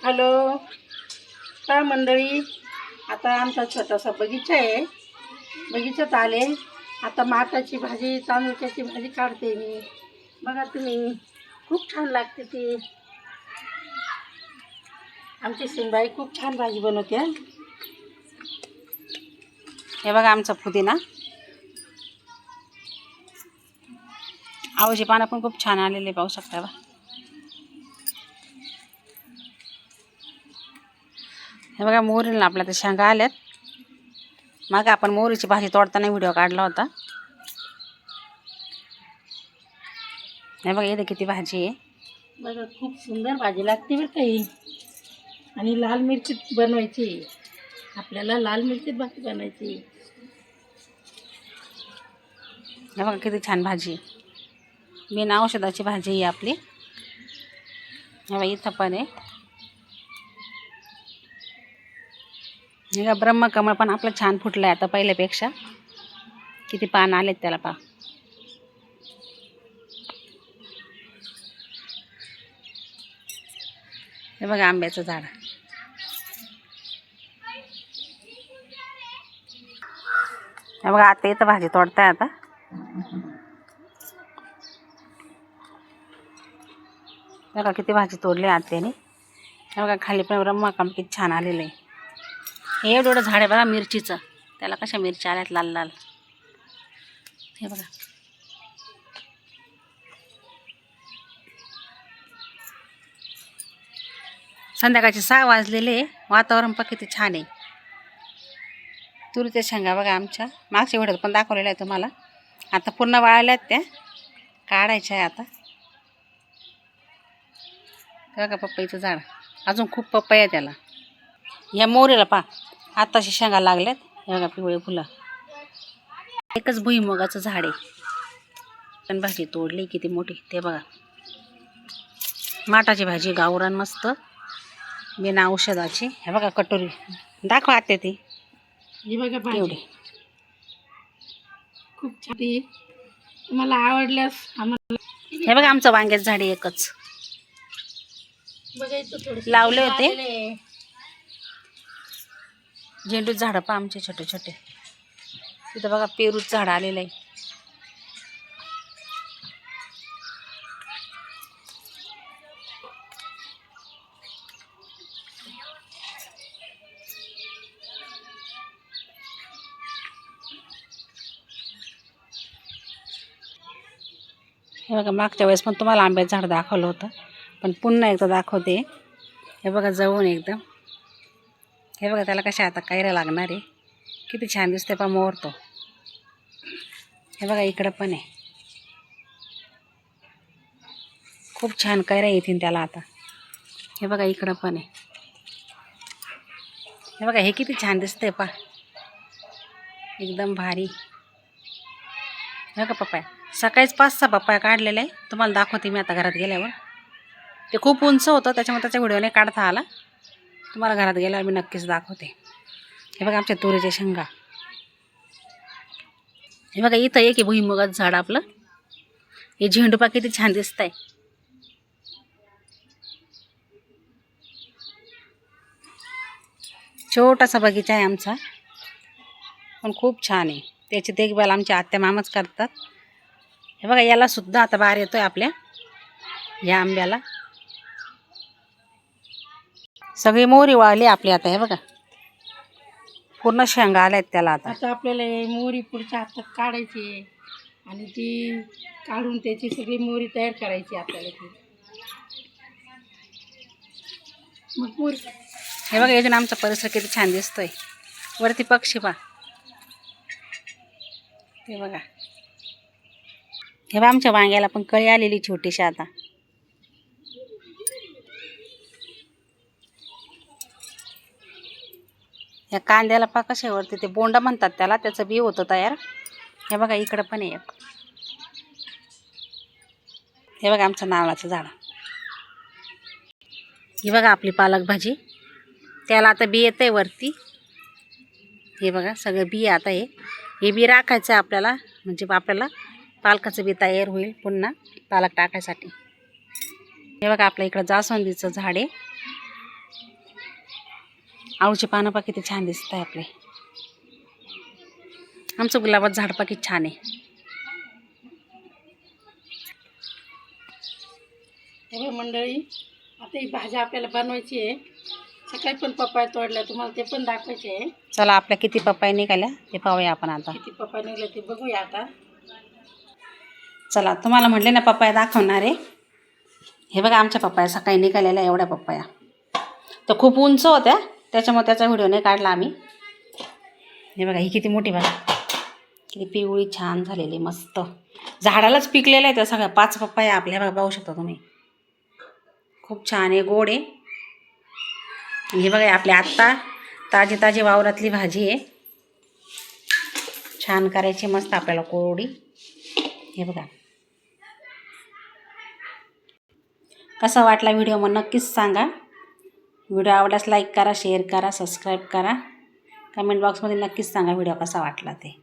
Hello काय मंडळी, आता आमचा छोटासा बगीचा आहे. बगीचात आले. आता माटाची भाजी, तांदूळची भाजी काढते मी. बघा तुम्ही, खूप छान लागते ती. आमची सुनबाई खूप छान भाजी बनवते. हे बघा आमचा पुदिना, आवळीची पानं पण खूप छान आलेले पाहू शकता बा. हे बघा मोहरीला आपल्या तर शेंगा आल्यात. मग आपण मोहरीची भाजी तोडताना व्हिडिओ काढला होता. हे बघा इथे किती भाजी आहे बघा. खूप सुंदर भाजी लागते बरं काही. आणि लाल मिरची बनवायची, आपल्याला लाल मिरचीत भाजी बनवायची. हे बघा किती छान भाजी, बिना औषधाची भाजी आहे आपली. हे बघा इथं पण आहे. हे का ब्रह्मकमळ पण आपलं छान फुटलं आहे आता पहिल्यापेक्षा. किती पान आलेत त्याला पा. हे बघा आंब्याचं झाड. हे बघा आता इथं भाजी तोडताय आता. बघा किती भाजी तोडली आत्याने. हे बघा खाली पण ब्रह्मकमळ किती छान आलेलं आहे. हे एवढं झाड आहे बघा मिरचीचं. त्याला कशा मिरच्या आल्यात लाल लाल. हे बघा संध्याकाळचे 6 वाजलेले. वातावरण पण किती छान आहे. तुरीच्या शेंगा बघा आमच्या मागच्या व्हिडिओत पण दाखवलेल्या आहे तुम्हाला. आता पूर्ण वाळल्यात त्या, काढायच्या आहे आता. बघा पपईचं झाड, अजून खूप पपई आहे त्याला. या मोहरीला पा आताशी शेंगा लागल्यात. हे बघा पिवळे फुलं. एकच भुईमुगाचं झाड आहे. पण भाजी तोडली किती मोठी. ते बघा माटाची भाजी गावरान मस्त, बिना औषधाची. हे बघा कटोरी दाखवा आते ती. ही बघा भाजी खूप छान. तुम्हाला आवडल्यास आम्हाला. हे बघा आमचं वांग्याचं झाड एकच लावले होते. झेंडू झाडं पा आमचे छोटे छोटे. तिथं बघा पेरूचं झाड आलेलं आहे. हे बघा मागच्या वेळेस पण तुम्हाला आंब्याचं झाड दाखवलं होतं, पण पुन्हा एकदा दाखवते. हे बघा जवळून एकदम. हे बघा त्याला कशा आता कैऱ्या लागणार आहे. किती छान दिसते पा मोर तो. हे बघा इकडं पण आहे. खूप छान कैऱ्या येतील त्याला आता. हे बघा इकडं पण आहे. हे बघा हे किती छान दिसतंय पा, एकदम भारी. हे बघा पप्पाया, सकाळीच 5-6 पप्पाया काढलेला आहे. तुम्हाला दाखवते मी आता घरात गेल्यावर. ते खूप उंच होतं त्याच्यामुळे त्याच्या व्हिडिओने काढता आला. तुम्हाला घरात गेल्यावर मी नक्कीच दाखवते. हे बघा आमच्या तुरीच्या शेंगा. हे बघा इथं एक आहे भुईमुगाचं झाड आपलं. हे झेंडूपा किती छान दिसत आहे. छोटासा बगीचा आहे आमचा, पण खूप छान आहे. त्याची देखभाल आमच्या आत्या मामाच करतात. हे बघा याला सुद्धा आता बाहेर येतोय आपल्या या आंब्याला. सगळी मोहरी वाळली आपली आता. हे बघा पूर्ण शेंगा आल्यात त्याला आता. आता आपल्याला मोहरी पुढच्या हातात काढायची आणि ती काढून त्याची सगळी मोहरी तयार करायची आपल्याला ती. मग मोहरी. हे बघा इथून आमचा परिसर किती छान दिसतोय. वरती पक्षी पा. हे बघा. हे बघा आमच्या वांग्याला पण कळी आलेली छोटीशी आता. या कांद्याला पा कशावरती ते बोंडा म्हणतात त्याला, त्याचं बी होतं तयार. हे बघा इकडं पण आहे. हे बघा आमचं नारळाचं झाड. ही बघा आपली पालक भाजी, त्याला आता बी येतंय वरती. हे बघा सगळं बी आता हे बी राखायचं आहे आपल्याला, म्हणजे आपल्याला पालकाचं बी तयार होईल पुन्हा पालक टाकायसाठी. हे बघा आपल्या इकडं जास्वंदीचं झाड आहे. आळूचे पानं पा किती छान दिसत आहे आपले. आमचं गुलाबाचं झाड पा किती छान आहे. हे मंडळी, आता ही भाजी आपल्याला बनवायची आहे. सकाळी पण पपाया तोडल्या, तुम्हाला ते पण दाखवायचे आहे. चला आपल्या किती पपाया निघाल्या ते पाहूया आपण आता. किती पपाया निघाले ते बघूया आता. चला तुम्हाला म्हटले ना पपाया दाखवणार आहे. हे बघा आमच्या पपाया सकाळी निघालेल्या एवढ्या पपाया. तर खूप उंच होत्या त्याच्यामुळे त्याचा व्हिडिओ नाही काढला आम्ही. हे बघा ही किती मोठी बघा, किती पिवळी छान झालेली मस्त. झाडालाच पिकलेलं आहे त्या सगळ्या 5 पपाया आपल्या. बघा पाहू शकता तुम्ही, खूप छान आहे, गोड आहे. आणि हे बघा आपल्या आत्ता ताजी ताजी वावरातली भाजी आहे. छान करायची मस्त आपल्याला कोरडी. हे बघा कसा वाटला व्हिडिओ मग नक्कीच सांगा. व्हिडिओ आवडल्यास लाईक करा, शेअर करा, सबस्क्राईब करा. कमेंट बॉक्समध्ये नक्कीच सांगा व्हिडिओ कसा वाटला ते.